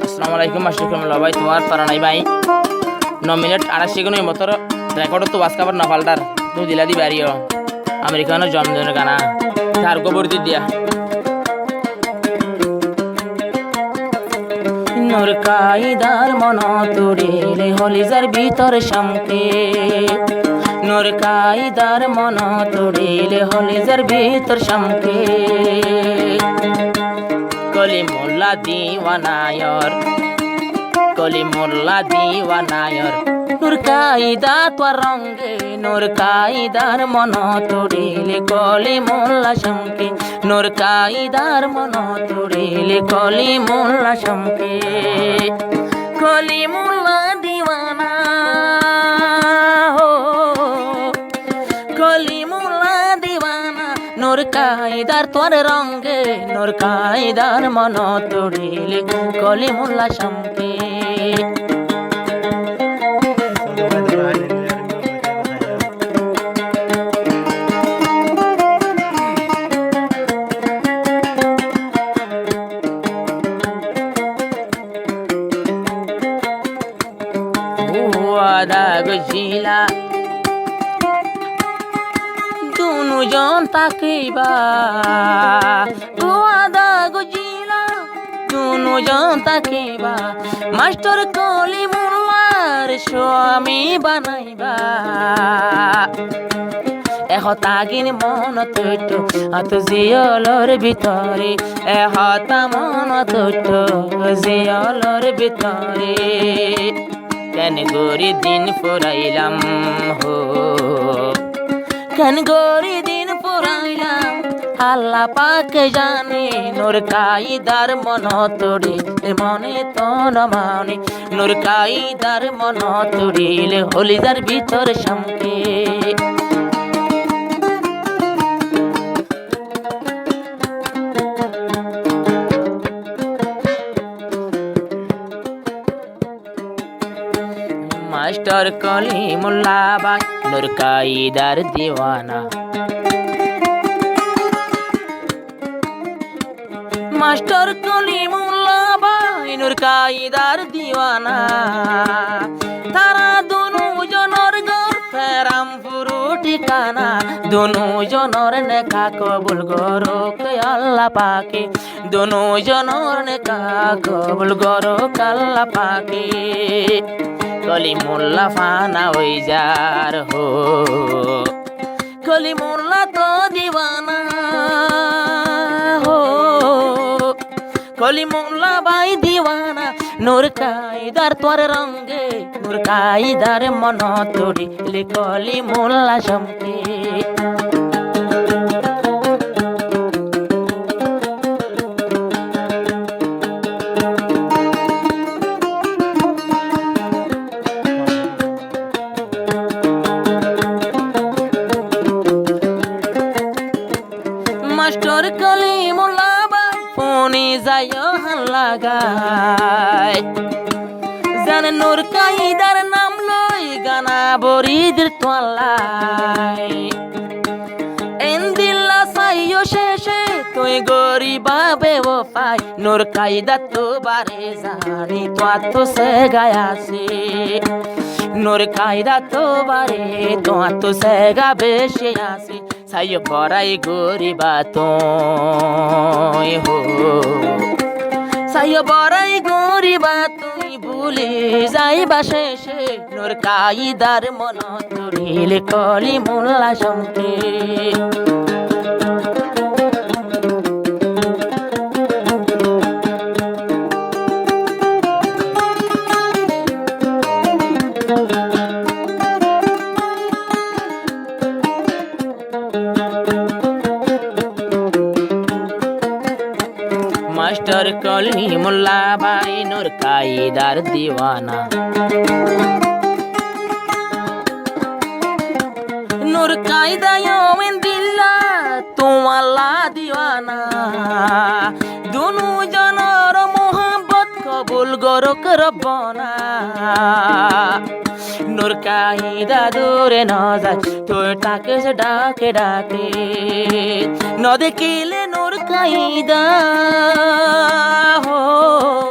আসসালামু আলাইকুম মাস্টার কামলা ভাই তোমার পারা নাই ভাই 9 মিনিট 28 সেকেন্ডের মতো রেকর্ড তো বাস খাবার না পাল্টার তুমি দিলা দি বাড়িও আমেরিকানো জন্মদিনের গানা তার গোবর দিয়া নূর কায়দার মন তুরিলে হলিজার ভিতর শামকে নূর কায়দার মন তুরিলে হলিজার ভিতর শামকে কলিমুল্লাহ দিওয়ানায়র নূর কায়দা তোর রঙ্গে নূর কায়দার মন তুরিলে কলিমুল্লাহ শামকে নূর কায়দার মন তুরিলে কলিমুল্লাহ শামকে কলিমুল্লাহ দিওয়ানা কলিমুল্লাহ দিওয়ানা নূর কায়দার তোর রঙ্গে নূর কায়দার মন তুরিলে কলিমুল্লাহ শামকে গজিলা দুজন তাকিবা আদা গজিলা দুজন তাকিবা মাস্টার কলিমুল্লাহর স্বামী বানাইবা এহতাগিন মন তৈটো আত জিয়লর ভিতরে এহতা মন তৈটো জিয়লর ভিতরে কেন গরি দিন ফুরাইলাম হো কেন গরি দিন ফুরাইলাম আল্লাহ পাক জানে নূর কায়দার মন তুরিলে মনে তো নমানে নূর কায়দার মন তুরিলে হলিদার ভিতর শামকে মাস্টার কলিমুল্লাহ ভাই নূর কায়দার দিওয়ানা মাস্টার কলিমুল্লাহ ভাই নূর কায়দার দিওয়ানা তারা দুজনের ঘর ফেরাম পুরো ঠিকানা দুজনের নেকা কবুল গরক আল্লাহ পাকে দুজনের নেকা কবুল গরক আল্লাহ পাকে কলিমুল্লাহ ফানা ওই যার হো কলিমুল্লাহ তো দিওয়ানা হো কলিমুল্লাহ ভাই দিওয়ানা নূর কায়দার তোর রঙ্গে নূর কায়দার মন তুরিলে কলিমুল্লাহ শামকে মাস্টার কলিমুল্লাহ ভাই ফোনে যাইও লাগাই জানে নূর কায়দার নাম লই গানা বরিদের তোলাই এন্দিল্লা সাইও শেষে তুই গরিবা বেওফাই নূর কায়দা তো বারে জানি তো সে গায়াছে নূর কায়দা তো বারে তো সে গা বেশি আছে সাইও বড়াই গরিবা তুই হো সাইও বড়াই গরিবা তুই ভুলে যাইবা শেষে নূর কায়দার মন তুরিলে কলিমুল্লাহ শামকে মাস্টার কলিমুল্লাহ ভাই নূর কায়দার দিওয়ানা নূর কায়দায় দিল্লা তোমাল্লা দিওয়ানা দুজনের মোহাব্বত কবুল গরক রব্বানা নূর কায়দা দূরে ন যায় তোর তাকে সে ডাকে ডাকে ন দেখিলে নূর কায়দা हो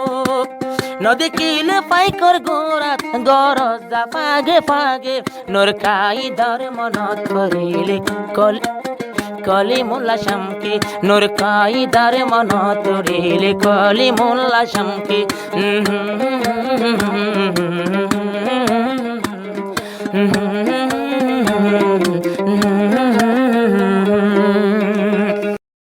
নদী কিলে পাইকর গোরাত গরজ যা পাগে পাগে নোর কায়দার মনত করিলে কলি মোল্লা শামকে নোর কায়দার মনত করিলে কলি মোল্লা শামকে